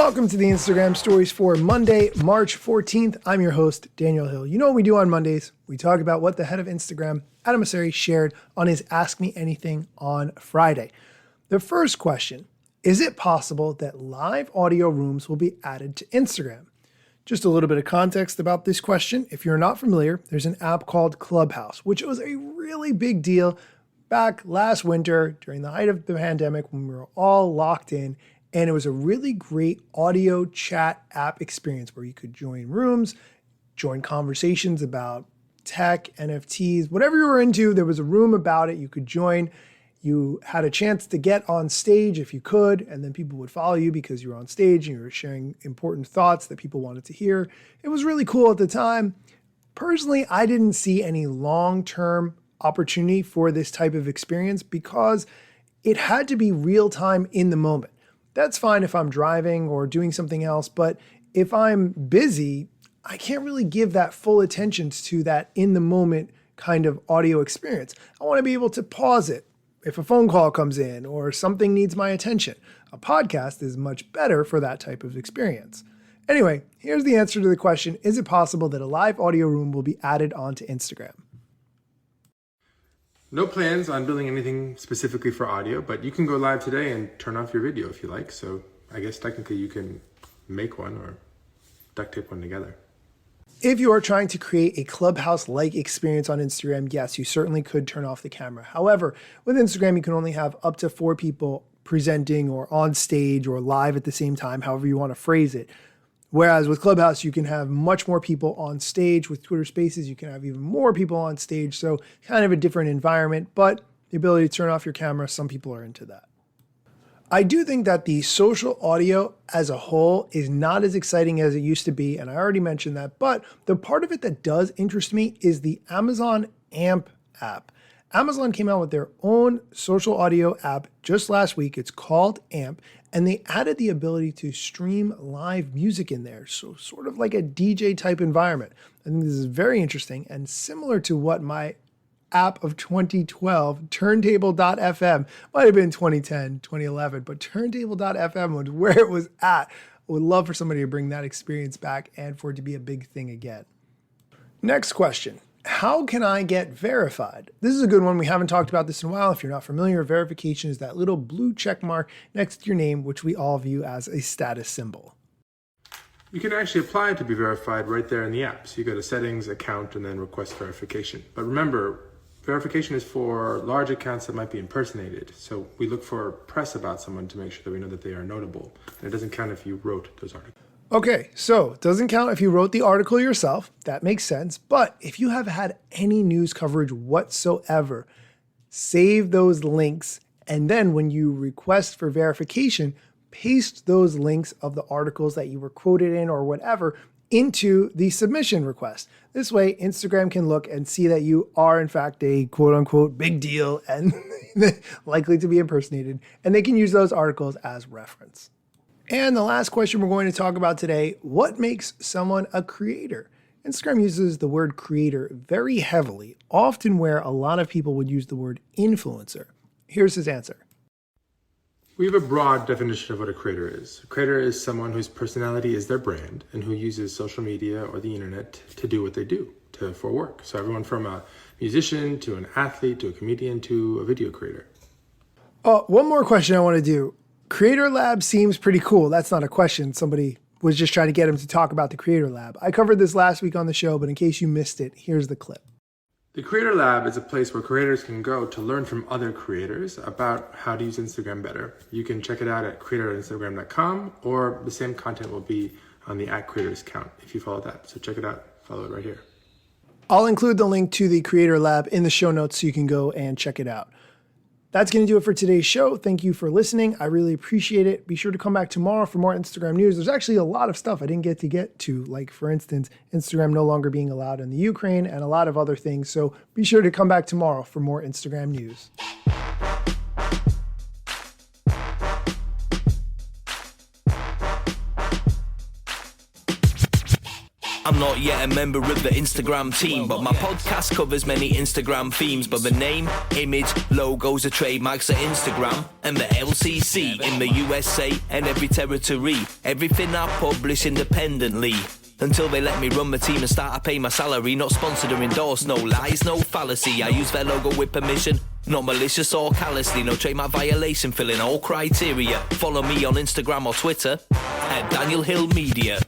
Welcome to the Instagram stories for Monday, March 14th. I'm your host, Daniel Hill. You know what we do on Mondays? We talk about what the head of Instagram, Adam Mosseri, shared on his Ask Me Anything on Friday. The first question, is it possible that live audio rooms will be added to Instagram? Just a little bit of context about this question. If you're not familiar, there's an app called Clubhouse, which was a really big deal back last winter during the height of the pandemic when we were all locked in. And it was a really great audio chat app experience where you could join rooms, join conversations about tech, NFTs, whatever you were into. There was a room about it you could join. You had a chance to get on stage if you could, and then people would follow you because you were on stage and you were sharing important thoughts that people wanted to hear. It was really cool at the time. Personally, I didn't see any long-term opportunity for this type of experience because it had to be real time in the moment. That's fine if I'm driving or doing something else, but if I'm busy, I can't really give that full attention to that in the moment kind of audio experience. I want to be able to pause it if a phone call comes in or something needs my attention. A podcast is much better for that type of experience. Anyway, here's the answer to the question, is it possible that a live audio room will be added onto Instagram? No plans on building anything specifically for audio, but you can go live today and turn off your video if you like. So I guess technically you can make one or duct tape one together. If you are trying to create a Clubhouse-like experience on Instagram, yes, you certainly could turn off the camera. However, with Instagram, you can only have up to 4 people presenting or on stage or live at the same time, however you want to phrase it. Whereas with Clubhouse, you can have much more people on stage. With Twitter Spaces, you can have even more people on stage. So kind of a different environment, but the ability to turn off your camera, some people are into that. I do think that the social audio as a whole is not as exciting as it used to be, and I already mentioned that, but the part of it that does interest me is the Amazon AMP app. Amazon came out with their own social audio app just last week. It's called AMP, and they added the ability to stream live music in there. So sort of like a DJ type environment. I think this is very interesting and similar to what my app of 2012, Turntable.fm, might have been 2010, 2011, but Turntable.fm was where it was at. I would love for somebody to bring that experience back and for it to be a big thing again. Next question. How can I get verified? This is a good one. We haven't talked about this in a while. If you're not familiar, verification is that little blue check mark next to your name, which we all view as a status symbol. You can actually apply to be verified right there in the app. So you go to settings, account, and then request verification. But remember, verification is for large accounts that might be impersonated. So we look for press about someone to make sure that we know that they are notable. And it doesn't count if you wrote those articles. Okay, so it doesn't count if you wrote the article yourself. That makes sense. But if you have had any news coverage whatsoever, save those links. And then when you request for verification, paste those links of the articles that you were quoted in or whatever into the submission request. This way, Instagram can look and see that you are in fact a quote unquote big deal and likely to be impersonated. And they can use those articles as reference. And the last question we're going to talk about today, what makes someone a creator? Instagram uses the word creator very heavily, often where a lot of people would use the word influencer. Here's his answer. We have a broad definition of what a creator is. A creator is someone whose personality is their brand and who uses social media or the internet to do what they do for work. So everyone from a musician to an athlete to a comedian to a video creator. One more question I want to do. Creator Lab seems pretty cool. That's not a question. Somebody was just trying to get him to talk about the Creator Lab. I covered this last week on the show, but in case you missed it, here's the clip. The Creator Lab is a place where creators can go to learn from other creators about how to use Instagram better. You can check it out at creator.instagram.com, or the same content will be on the @creators account if you follow that. So check it out. Follow it right here. I'll include the link to the Creator Lab in the show notes so you can go and check it out. That's going to do it for today's show. Thank you for listening. I really appreciate it. Be sure to come back tomorrow for more Instagram news. There's actually a lot of stuff I didn't get to, like, for instance, Instagram no longer being allowed in the Ukraine and a lot of other things. So be sure to come back tomorrow for more Instagram news. I'm I'm not yet a member of the Instagram team, but my podcast covers many Instagram themes. But the name, image, logos are trademarks of Instagram and the LCC in the USA and every territory. Everything I publish independently. Until they let me run my team and start to pay my salary. Not sponsored or endorsed, no lies, no fallacy. I use their logo with permission, not malicious or callously. No trademark violation, filling all criteria. Follow me on Instagram or Twitter at Daniel Hill Media.